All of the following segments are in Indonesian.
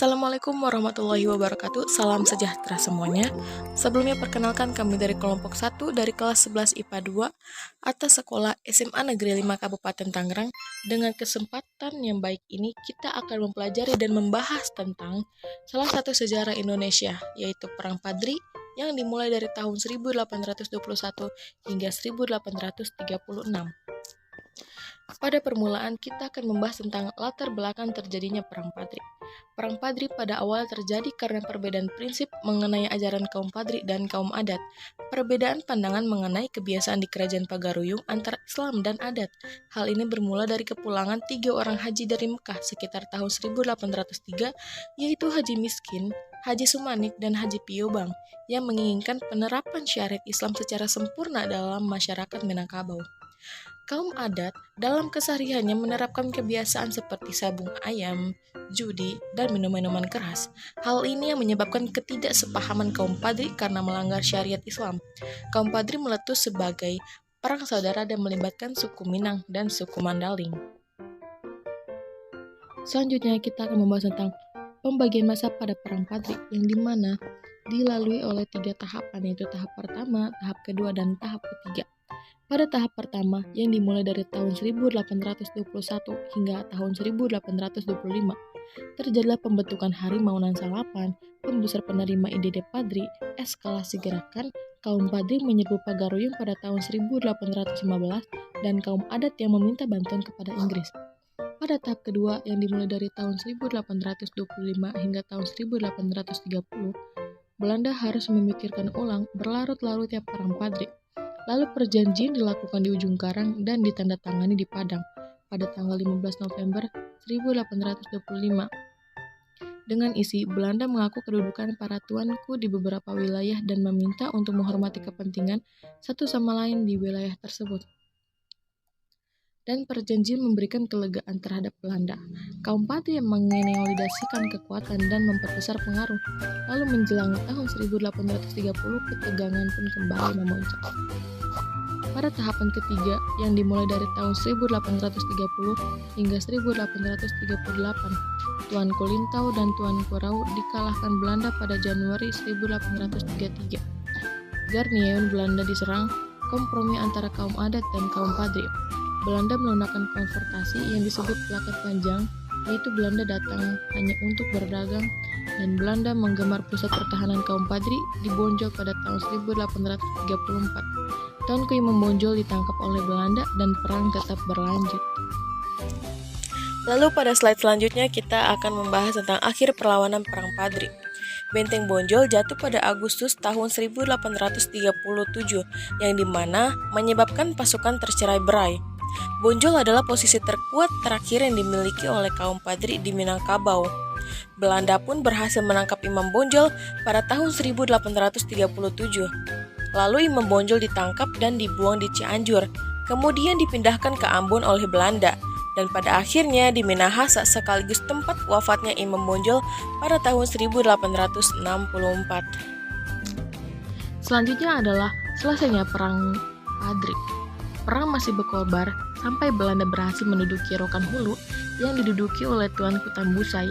Assalamualaikum warahmatullahi wabarakatuh. Salam sejahtera semuanya. Sebelumnya perkenalkan kami dari kelompok 1 dari kelas 11 IPA 2 atas sekolah SMA Negeri 5 Kabupaten Tangerang. Dengan kesempatan yang baik ini kita akan mempelajari dan membahas tentang salah satu sejarah Indonesia, yaitu Perang Padri yang dimulai dari tahun 1821 hingga 1836. Pada permulaan, kita akan membahas tentang latar belakang terjadinya Perang Padri. Perang Padri pada awal terjadi karena perbedaan prinsip mengenai ajaran kaum Padri dan kaum adat. Perbedaan pandangan mengenai kebiasaan di Kerajaan Pagaruyung antara Islam dan adat. Hal ini bermula dari kepulangan 3 orang haji dari Mekah sekitar tahun 1803, yaitu Haji Miskin, Haji Sumanik, dan Haji Piobang, yang menginginkan penerapan syariat Islam secara sempurna dalam masyarakat Minangkabau. Kaum adat dalam kesehariannya menerapkan kebiasaan seperti sabung ayam, judi, dan minum-minuman keras. Hal ini yang menyebabkan ketidaksepahaman kaum Padri karena melanggar syariat Islam. Kaum Padri meletus sebagai perang saudara dan melibatkan suku Minang dan suku Mandaling. Selanjutnya kita akan membahas tentang pembagian masa pada Perang Padri yang dimana dilalui oleh 3 tahapan, yaitu tahap pertama, tahap kedua, dan tahap ketiga. Pada tahap pertama, yang dimulai dari tahun 1821 hingga tahun 1825, terjadilah pembentukan Harimau Nan Salapan, pembesar penerima ide Padri, eskalasi gerakan, kaum Padri menyerbu Pagaruyung pada tahun 1815, dan kaum adat yang meminta bantuan kepada Inggris. Pada tahap kedua, yang dimulai dari tahun 1825 hingga tahun 1830, Belanda harus memikirkan ulang berlarut-larutnya Perang Padri. Lalu perjanjian dilakukan di ujung Karang dan ditandatangani di Padang pada tanggal 15 November 1825. Dengan isi, Belanda mengaku kedudukan para tuanku di beberapa wilayah dan meminta untuk menghormati kepentingan satu sama lain di wilayah tersebut. Dan perjanjian memberikan kelegaan terhadap Belanda. Kaum Padri yang mengonsolidasikan kekuatan dan memperbesar pengaruh. Lalu menjelang tahun 1830, ketegangan pun kembali memuncak. Pada tahapan ketiga, yang dimulai dari tahun 1830 hingga 1838, Tuan Kolintau dan Tuan Korau dikalahkan Belanda pada Januari 1833. Garnisun Belanda diserang, kompromi antara kaum adat dan kaum Padri. Belanda menggunakan konfrontasi yang disebut Plakat Panjang, yaitu Belanda datang hanya untuk berdagang, dan Belanda menggemar pusat pertahanan kaum Padri di Bonjol pada tahun 1834. Tuanku Imam Bonjol ditangkap oleh Belanda dan perang tetap berlanjut. Lalu pada slide selanjutnya kita akan membahas tentang akhir perlawanan Perang Padri. Benteng Bonjol jatuh pada Agustus tahun 1837, yang dimana menyebabkan pasukan tercerai-berai. Bonjol adalah posisi terkuat terakhir yang dimiliki oleh kaum Padri di Minangkabau. Belanda pun berhasil menangkap Imam Bonjol pada tahun 1837. Lalu Imam Bonjol ditangkap dan dibuang di Cianjur, kemudian dipindahkan ke Ambon oleh Belanda, dan pada akhirnya di Minahasa sekaligus tempat wafatnya Imam Bonjol pada tahun 1864. Selanjutnya adalah selesainya Perang Padri. Perang masih berkobar sampai Belanda berhasil menduduki Rokan Hulu yang diduduki oleh Tuan Kutambusai.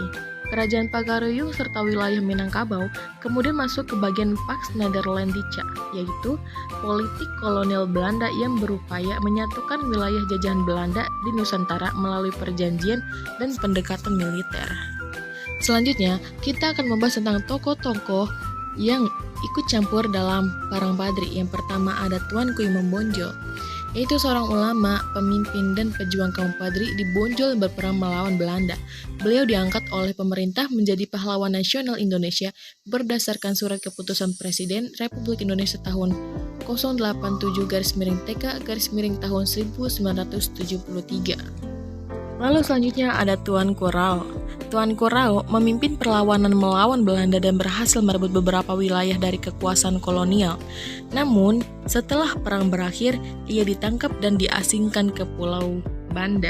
Kerajaan Pagaruyung serta wilayah Minangkabau kemudian masuk ke bagian Pax Nederlandicea, yaitu politik kolonial Belanda yang berupaya menyatukan wilayah jajahan Belanda di Nusantara melalui perjanjian dan pendekatan militer. Selanjutnya, kita akan membahas tentang tokoh-tokoh yang ikut campur dalam Perang Padri. Yang pertama ada Tuanku Imam Bonjol, yaitu seorang ulama, pemimpin, dan pejuang kaum Padri di Bonjol berperang melawan Belanda. Beliau diangkat oleh pemerintah menjadi pahlawan nasional Indonesia berdasarkan surat keputusan Presiden Republik Indonesia tahun 087-TK tahun 1973. Lalu selanjutnya ada Tuan Korau. Tuan Korau memimpin perlawanan melawan Belanda dan berhasil merebut beberapa wilayah dari kekuasaan kolonial. Namun, setelah perang berakhir, ia ditangkap dan diasingkan ke Pulau Banda.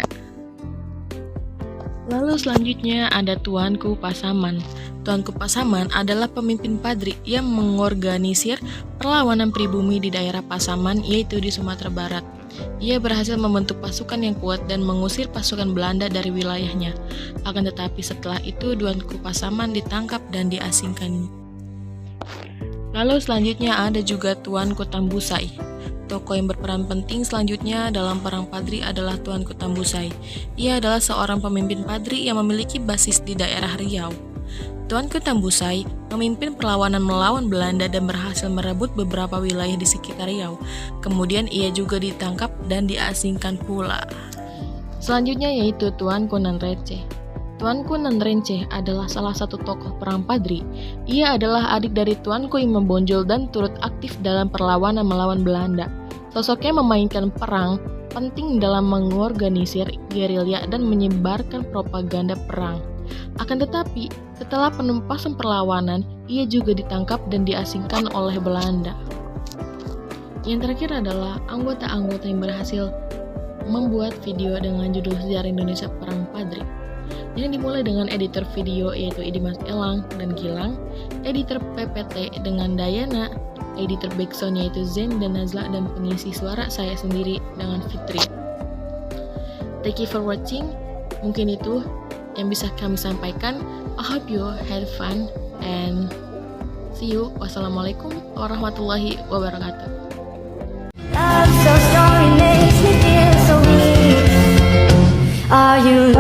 Lalu selanjutnya ada Tuanku Pasaman. Tuanku Pasaman adalah pemimpin Padri yang mengorganisir perlawanan pribumi di daerah Pasaman, yaitu di Sumatera Barat. Ia berhasil membentuk pasukan yang kuat dan mengusir pasukan Belanda dari wilayahnya. Akan tetapi setelah itu Tuanku Pasaman ditangkap dan diasingkan. Lalu selanjutnya ada juga Tuanku Tambusai. Tokoh yang berperan penting selanjutnya dalam Perang Padri adalah Tuanku Tambusai. Ia adalah seorang pemimpin Padri yang memiliki basis di daerah Riau. Tuanku Tambusai memimpin perlawanan melawan Belanda dan berhasil merebut beberapa wilayah di sekitar Riau. Kemudian ia juga ditangkap dan diasingkan pula. Selanjutnya yaitu Tuanku Nanreceh. Tuanku Nanreceh adalah salah satu tokoh Perang Padri. Ia adalah adik dari Tuanku Imam Bonjol dan turut aktif dalam perlawanan melawan Belanda. Sosoknya memainkan perang penting dalam mengorganisir gerilya dan menyebarkan propaganda perang. Akan tetapi, setelah penumpasan perlawanan, ia juga ditangkap dan diasingkan oleh Belanda. Yang terakhir adalah anggota-anggota yang berhasil membuat video dengan judul Sejarah Indonesia Perang Padri, yang dimulai dengan editor video yaitu Dimas Elang dan Gilang, editor PPT dengan Dayana, editor backsound yaitu Zen dan Nazla, dan pengisi suara saya sendiri dengan Fitri. Thank you for watching. Mungkin itu yang bisa kami sampaikan. I hope you had fun and see you. Wassalamualaikum warahmatullahi wabarakatuh. Love so strong, it makes me feel so weak. Are you